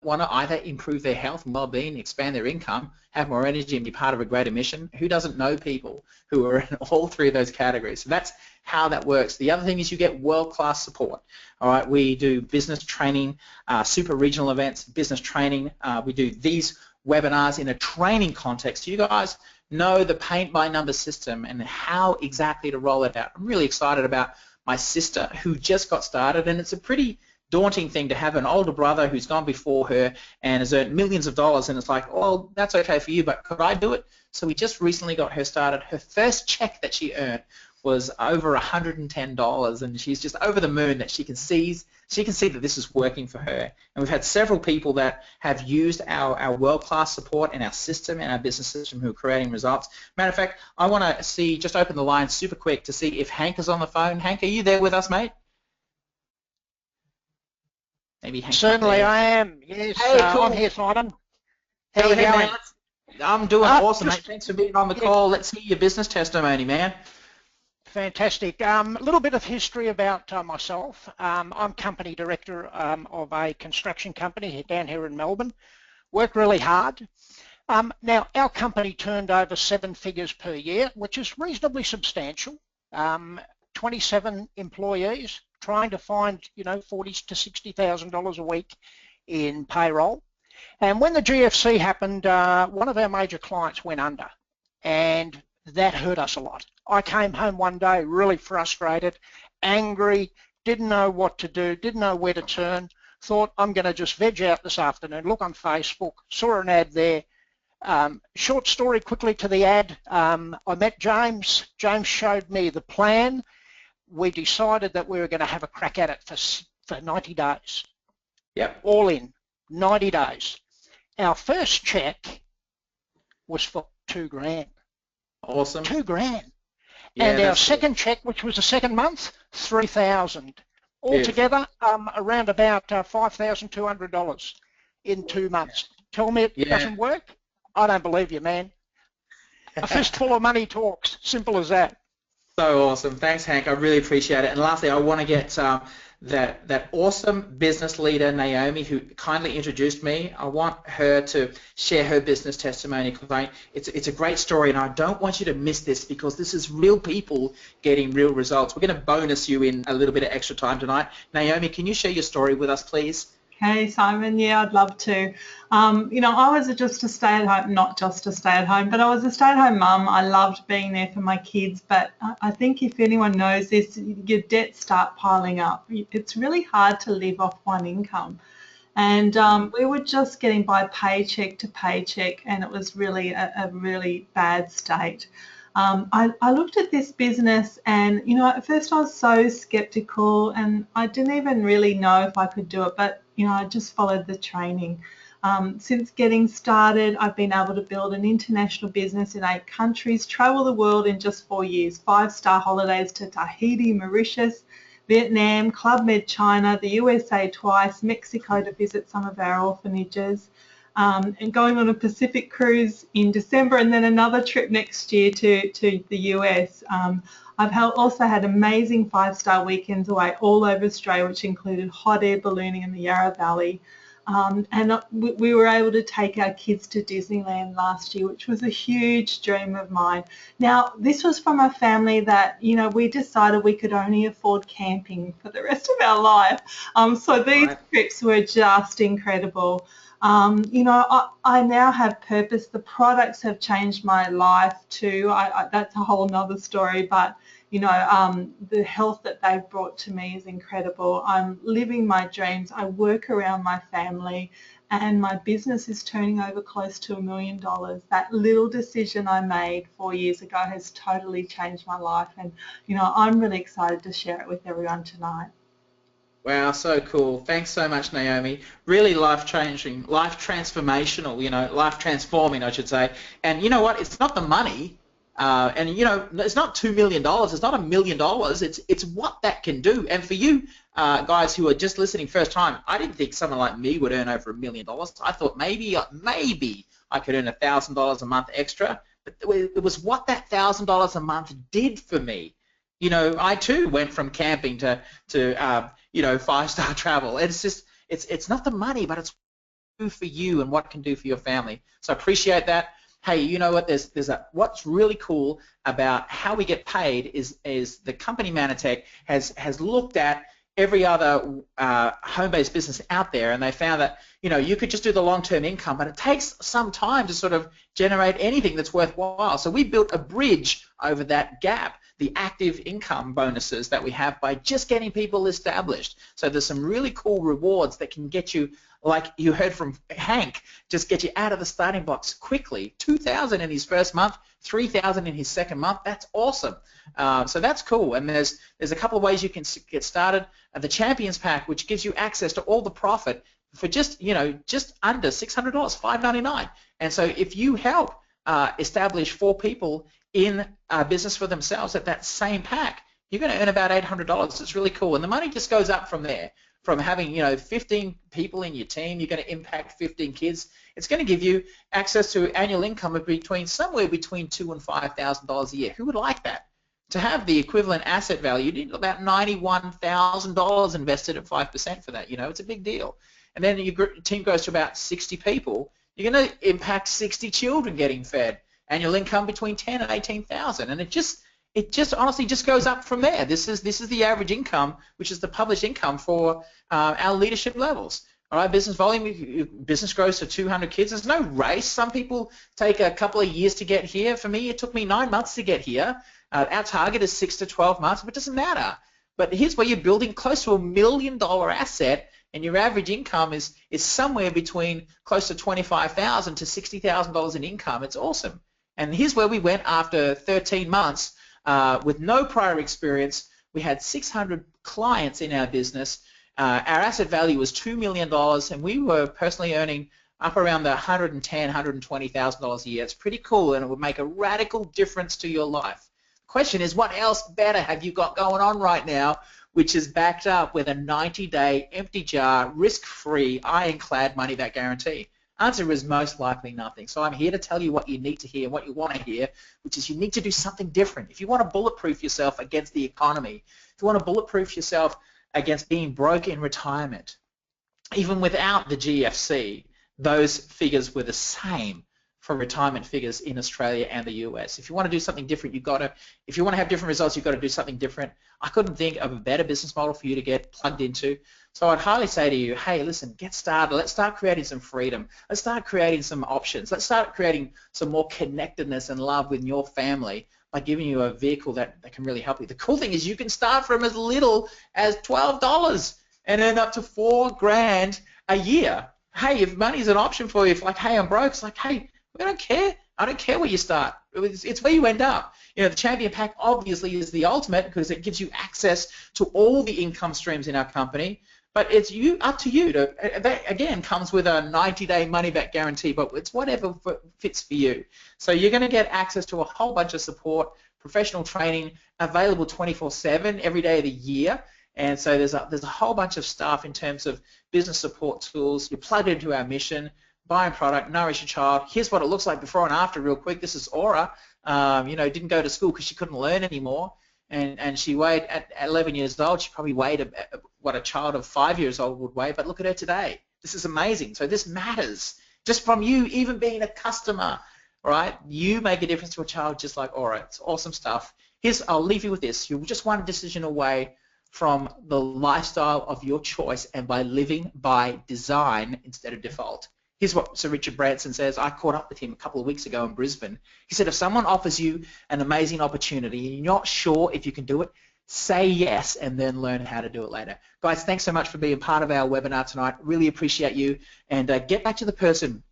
Want to either improve their health and well-being, expand their income, have more energy, and be part of a greater mission. Who doesn't know people who are in all 3 of those categories? So that's how that works. The other thing is you get world-class support. All right, we do business training, super regional events, business training. We do these webinars in a training context. You guys know the paint-by-number system and how exactly to roll it out. I'm really excited about my sister who just got started, and it's a pretty daunting thing to have an older brother who's gone before her and has earned millions of dollars, and it's like, well, that's okay for you, but could I do it? So we just recently got her started. Her first check that she earned was over $110, and she's just over the moon that she can see that this is working for her. And we've had several people that have used our world-class support and our system and our business system who are creating results. Matter of fact, I want to just open the line super quick to see if Hank is on the phone. Hank, are you there with us, mate? Maybe Hank. Certainly I am, yes. Hey, cool. I'm here, Simon. How Hey, you hey going? man, I'm doing awesome, mate. Just Thanks for being on the yeah, call. Let's hear your business testimony, man. fantastic. A little bit of history about myself. I'm company director of a construction company down here in Melbourne. Work really hard. Now, our company turned over 7 figures per year, which is reasonably substantial. 27 employees, trying to find, $40,000 to $60,000 a week in payroll. And when the GFC happened, one of our major clients went under, and that hurt us a lot. I came home one day really frustrated, angry, didn't know what to do, didn't know where to turn, thought I'm going to just veg out this afternoon, look on Facebook, saw an ad there. Short story quickly to the ad. I met James. James showed me the plan. We decided that we were going to have a crack at it for 90 days. Yep. All in, 90 days. Our first check was for $2,000. Awesome. $2,000. Yeah, And our that's second check, which was the second month, $3,000. Altogether, around about $5,200 in 2 months. Tell me it doesn't work? I don't believe you, man. A fistful of money talks. Simple as that. So awesome. Thanks, Hank. I really appreciate it. And lastly, I want to get that awesome business leader, Naomi, who kindly introduced me. I want her to share her business testimony because it's a great story, and I don't want you to miss this because this is real people getting real results. We're going to bonus you in a little bit of extra time tonight. Naomi, can you share your story with us, please? Hey Simon, yeah, I'd love to. I was just a stay-at-home, not just a stay-at-home, but I was a stay-at-home mum. I loved being there for my kids, but I think if anyone knows this, your debts start piling up. It's really hard to live off one income. And we were just getting by paycheck to paycheck, and it was really a really bad state. I looked at this business and, at first I was so skeptical and I didn't even really know if I could do it, but, I just followed the training. Since getting started, I've been able to build an international business in 8 countries, travel the world in just 4 years, 5-star holidays to Tahiti, Mauritius, Vietnam, Club Med China, the USA twice, Mexico to visit some of our orphanages, and going on a Pacific cruise in December and then another trip next year to the US. I've also had amazing 5-star weekends away all over Australia, which included hot air ballooning in the Yarra Valley. And we were able to take our kids to Disneyland last year, which was a huge dream of mine. Now, this was from a family that, we decided we could only afford camping for the rest of our life. So these trips were just incredible. I now have purpose. The products have changed my life too. That's a whole nother story, but the health that they've brought to me is incredible. I'm living my dreams. I work around my family and my business is turning over close to $1 million. That little decision I made 4 years ago has totally changed my life, and I'm really excited to share it with everyone tonight. Wow, so cool. Thanks so much, Naomi. Really life-changing, life-transformational, life-transforming, I should say. And you know what? It's not the money, and it's not $2 million. It's not $1 million. It's what that can do. And for you guys who are just listening first time, I didn't think someone like me would earn over $1 million. I thought maybe I could earn $1,000 a month extra. But it was what that $1,000 a month did for me. I too went from camping to 5-star travel. It's not the money, but it's what it can do for you and what it can do for your family. So I appreciate that. Hey, you know what? What's really cool about how we get paid is the company Manatech has looked at every other home-based business out there, and they found that you could just do the long-term income, but it takes some time to sort of generate anything that's worthwhile. So we built a bridge over that gap, the active income bonuses that we have by just getting people established. So there's some really cool rewards that can get you, like you heard from Hank, just get you out of the starting blocks quickly. $2,000 in his first month, $3,000 in his second month. That's awesome. So that's cool. And there's a couple of ways you can get started. The Champions Pack, which gives you access to all the profit for just under $600, $599. And so if you help establish 4 people in a business for themselves at that same pack, you're going to earn about $800. It's really cool. And the money just goes up from there. from having 15 people in your team. You're going to impact 15 kids. It's going to give you access to annual income of somewhere between $2,000 and $5,000 a year. Who would like that? To have the equivalent asset value, you need about $91,000 invested at 5% for that. It's a big deal. And then your team goes to about 60 people. You're going to impact 60 children getting fed. Annual income between 10 and 18,000, and it just honestly just goes up from there. This is the average income, which is the published income for our leadership levels. All right, business volume, business grows to 200 kids. There's no race. Some people take a couple of years to get here. For me, it took me 9 months to get here. Our target is 6 to 12 months, but it doesn't matter. But here's where you're building close to $1 million asset, and your average income is somewhere between close to $25,000 to $60,000 in income. It's awesome. And here's where we went after 13 months with no prior experience. We had 600 clients in our business. Our asset value was $2 million, and we were personally earning up around the $110,000, $120,000 a year. It's pretty cool, and it would make a radical difference to your life. The question is, what else better have you got going on right now, which is backed up with a 90-day, empty jar, risk-free, ironclad money-back guarantee? Answer is most likely nothing. So I'm here to tell you what you need to hear, what you want to hear, which is you need to do something different. If you want to bulletproof yourself against the economy, if you want to bulletproof yourself against being broke in retirement, even without the GFC, those figures were the same for retirement figures in Australia and the US. If you want to do something different, if you want to have different results, you've got to do something different. I couldn't think of a better business model for you to get plugged into. So I'd highly say to you, hey, listen, get started. Let's start creating some freedom. Let's start creating some options. Let's start creating some more connectedness and love with your family by giving you a vehicle that can really help you. The cool thing is you can start from as little as $12 and earn up to $4,000 a year. Hey, if money's an option for you, if like, hey, I'm broke, it's like, hey, I don't care. I don't care where you start. It's where you end up. The Champion Pack obviously is the ultimate because it gives you access to all the income streams in our company. But it's up to you. That, again, comes with a 90-day money-back guarantee, but it's whatever fits for you. So you're going to get access to a whole bunch of support, professional training, available 24/7 every day of the year. And so there's a whole bunch of stuff in terms of business support tools. You're plugged into our mission. Buy a product, nourish your child. Here's what it looks like before and after real quick. This is Aura. Didn't go to school because she couldn't learn anymore. And she weighed, at 11 years old, she probably weighed what a child of 5 years old would weigh, but look at her today. This is amazing. So this matters. Just from you even being a customer, right? You make a difference to a child just like Aura. It's awesome stuff. I'll leave you with this. You're just one decision away from the lifestyle of your choice and by living by design instead of default. Here's what Sir Richard Branson says. I caught up with him a couple of weeks ago in Brisbane. He said, if someone offers you an amazing opportunity and you're not sure if you can do it, say yes and then learn how to do it later. Guys, thanks so much for being part of our webinar tonight. Really appreciate you. And get back to the person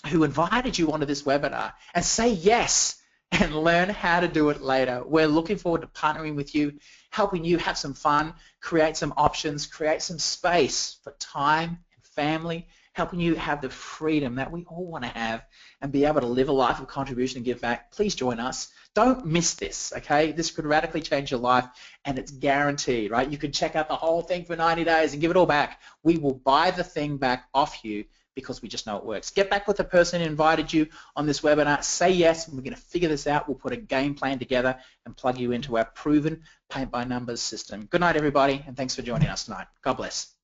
who invited you onto this webinar and say yes and learn how to do it later. We're looking forward to partnering with you, helping you have some fun, create some options, create some space for time and family, helping you have the freedom that we all want to have and be able to live a life of contribution and give back. Please join us. Don't miss this, okay? This could radically change your life, and it's guaranteed, right? You could check out the whole thing for 90 days and give it all back. We will buy the thing back off you because we just know it works. Get back with the person who invited you on this webinar. Say yes, and we're going to figure this out. We'll put a game plan together and plug you into our proven paint by numbers system. Good night, everybody, and thanks for joining us tonight. God bless.